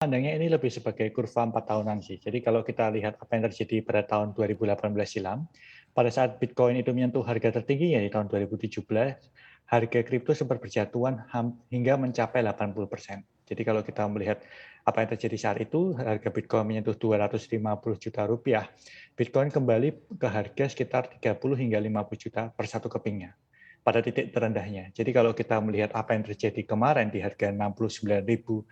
Pandangnya ini lebih sebagai kurva 4 tahunan sih. Jadi kalau kita lihat apa yang terjadi pada tahun 2018 silam, pada saat Bitcoin itu menyentuh harga tertingginya di tahun 2017, harga kripto sempat berjatuhan hingga mencapai 80%. Jadi kalau kita melihat apa yang terjadi saat itu, harga Bitcoin menyentuh 250 juta rupiah, Bitcoin kembali ke harga sekitar 30 hingga 50 juta per satu kepingnya pada titik terendahnya. Jadi kalau kita melihat apa yang terjadi kemarin di harga 69.000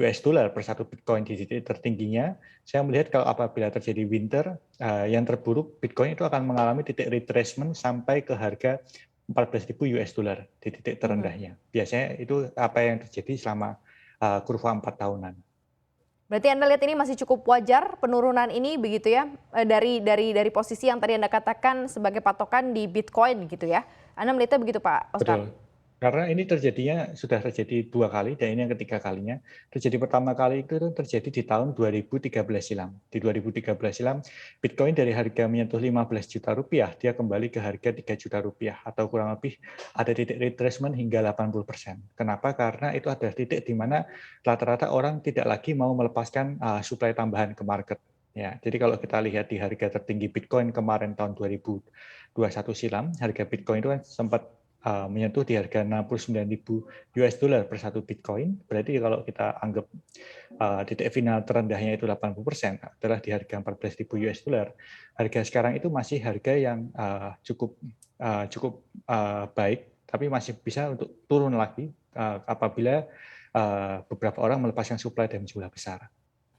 US dollar per satu Bitcoin di titik tertingginya, saya melihat kalau apabila terjadi winter yang terburuk, Bitcoin itu akan mengalami titik retracement sampai ke harga 14.000 US dollar di titik Mhm. terendahnya. Biasanya itu apa yang terjadi selama kurva 4 tahunan. Berarti Anda lihat ini masih cukup wajar penurunan ini begitu ya, dari posisi yang tadi Anda katakan sebagai patokan di Bitcoin gitu ya. Anda melihatnya begitu Pak Oskar? Betul. Karena ini sudah terjadi 2 kali dan ini yang ketiga kalinya. Terjadi pertama kali itu terjadi di tahun 2013 silam. Di 2013 silam, Bitcoin dari harga menyentuh 15 juta rupiah, dia kembali ke harga 3 juta rupiah atau kurang lebih ada titik retracement hingga 80%. Kenapa? Karena itu adalah titik di mana rata-rata orang tidak lagi mau melepaskan suplai tambahan ke market. Ya, jadi kalau kita lihat di harga tertinggi Bitcoin kemarin tahun 2021 silam, harga Bitcoin itu kan sempat menyentuh di harga 69.000 US dollar per satu Bitcoin. Berarti kalau kita anggap titik final terendahnya itu 80% adalah di harga 14.000 US dollar. Harga sekarang itu masih harga yang cukup baik, tapi masih bisa untuk turun lagi apabila beberapa orang melepaskan supply dalam jumlah besar.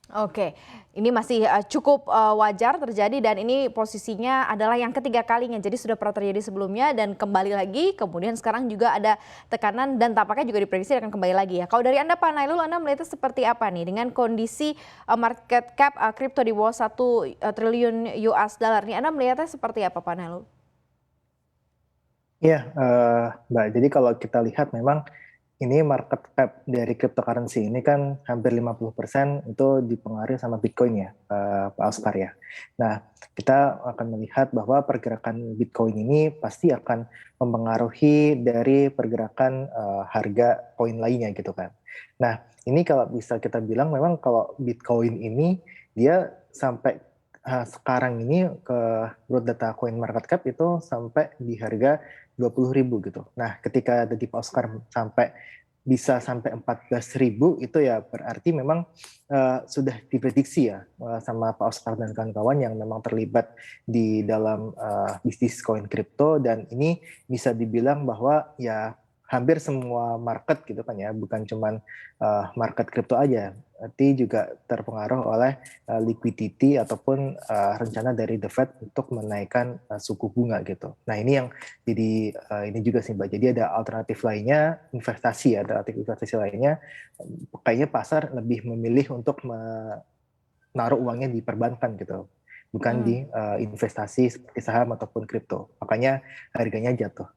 Oke, ini masih cukup wajar terjadi dan ini posisinya adalah yang ketiga kalinya. Jadi sudah pernah terjadi sebelumnya dan kembali lagi, kemudian sekarang juga ada tekanan dan tampaknya juga diprediksi akan kembali lagi ya. Kalau dari Anda Pak Nailul, Anda melihatnya seperti apa nih dengan kondisi market cap kripto di bawah 1 triliun US dollar nih, Anda melihatnya seperti apa Pak Nailul? Iya, Mbak, jadi kalau kita lihat memang ini market cap dari cryptocurrency ini kan hampir 50% itu dipengaruhi sama Bitcoin ya, Pak Oscar ya. Nah, kita akan melihat bahwa pergerakan Bitcoin ini pasti akan mempengaruhi dari pergerakan harga koin lainnya gitu kan. Nah, ini kalau bisa kita bilang memang kalau Bitcoin ini dia sampai sekarang ini ke menurut data Coin Market Cap itu sampai di harga 20.000 gitu. Nah, ketika tadi Pak Oscar bisa sampai 14.000 itu ya berarti memang sudah diprediksi ya sama Pak Oscar dan kawan-kawan yang memang terlibat di dalam bisnis koin kripto, dan ini bisa dibilang bahwa ya hampir semua market gitu kan ya, bukan cuman market kripto aja, tapi juga terpengaruh oleh liquidity ataupun rencana dari The Fed untuk menaikkan suku bunga gitu. Nah, ini yang jadi ini juga sih Mbak. Jadi ada alternatif lainnya, alternatif investasi lainnya. Kayaknya pasar lebih memilih untuk menaruh uangnya di perbankan gitu, bukan Mhm. di investasi seperti saham ataupun kripto. Makanya harganya jatuh.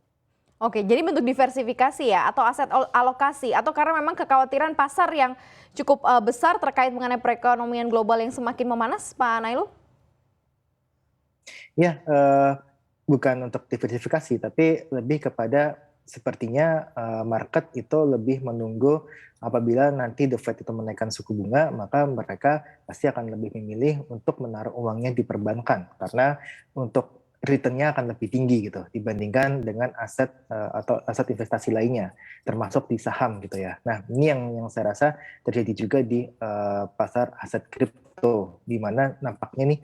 Oke, jadi bentuk diversifikasi ya atau aset alokasi atau karena memang kekhawatiran pasar yang cukup besar terkait mengenai perekonomian global yang semakin memanas, Pak Nailul? Ya, bukan untuk diversifikasi, tapi lebih kepada sepertinya market itu lebih menunggu apabila nanti The Fed itu menaikkan suku bunga, maka mereka pasti akan lebih memilih untuk menaruh uangnya di perbankan karena untuk return-nya akan lebih tinggi gitu dibandingkan dengan aset atau aset investasi lainnya, termasuk di saham gitu ya. Nah, ini yang saya rasa terjadi juga di pasar aset kripto, di mana nampaknya nih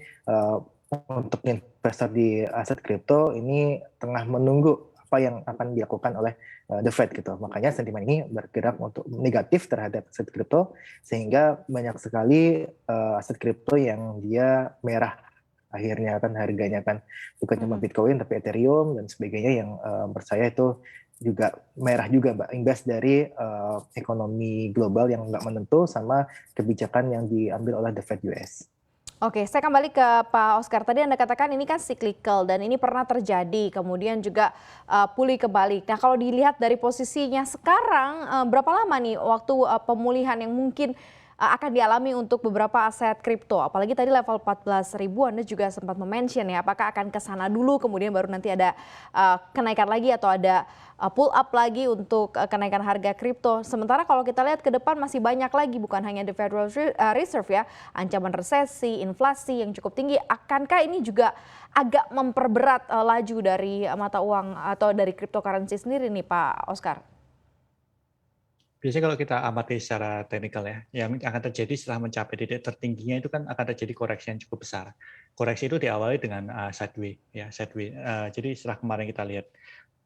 untuk investor di aset kripto ini tengah menunggu apa yang akan dilakukan oleh The Fed gitu. Makanya sentimen ini bergerak untuk negatif terhadap aset kripto, sehingga banyak sekali aset kripto yang dia merah akhirnya kan harganya kan, bukan cuma Mhm. Bitcoin tapi Ethereum dan sebagainya yang menurut saya itu juga merah juga Mbak, imbas dari ekonomi global yang nggak menentu sama kebijakan yang diambil oleh The Fed US. Oke, saya kembali ke Pak Oscar. Tadi Anda katakan ini kan cyclical dan ini pernah terjadi, kemudian juga pulih kembali. Nah, kalau dilihat dari posisinya sekarang, berapa lama nih waktu pemulihan yang mungkin akan dialami untuk beberapa aset kripto? Apalagi tadi level 14.000 Anda juga sempat mention ya, apakah akan ke sana dulu kemudian baru nanti ada kenaikan lagi atau ada pull up lagi untuk kenaikan harga kripto. Sementara kalau kita lihat ke depan masih banyak lagi, bukan hanya the Federal Reserve ya, ancaman resesi, inflasi yang cukup tinggi. Akankah ini juga agak memperberat laju dari mata uang atau dari cryptocurrency sendiri nih Pak Oscar? Biasanya kalau kita amati secara teknikal ya, yang akan terjadi setelah mencapai titik tertingginya itu kan akan terjadi koreksi yang cukup besar. Koreksi itu diawali dengan sideways, ya sideways. Jadi setelah kemarin kita lihat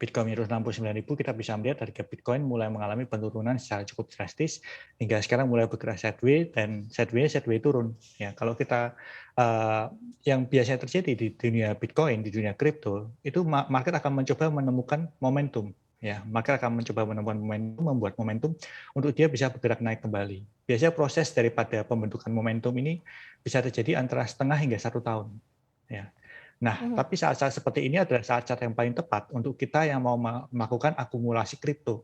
Bitcoin minus 69.000, kita bisa melihat harga Bitcoin mulai mengalami penurunan secara cukup drastis hingga sekarang mulai bergerak sideways dan sideways turun. Ya, kalau kita yang biasanya terjadi di dunia Bitcoin, di dunia kripto, itu market akan mencoba menemukan momentum. Ya, market akan mencoba menemukan momentum, membuat momentum untuk dia bisa bergerak naik kembali. Biasanya proses daripada pembentukan momentum ini bisa terjadi antara setengah hingga 1 tahun. Ya. Nah, tapi saat-saat seperti ini adalah saat-saat yang paling tepat untuk kita yang mau melakukan akumulasi kripto.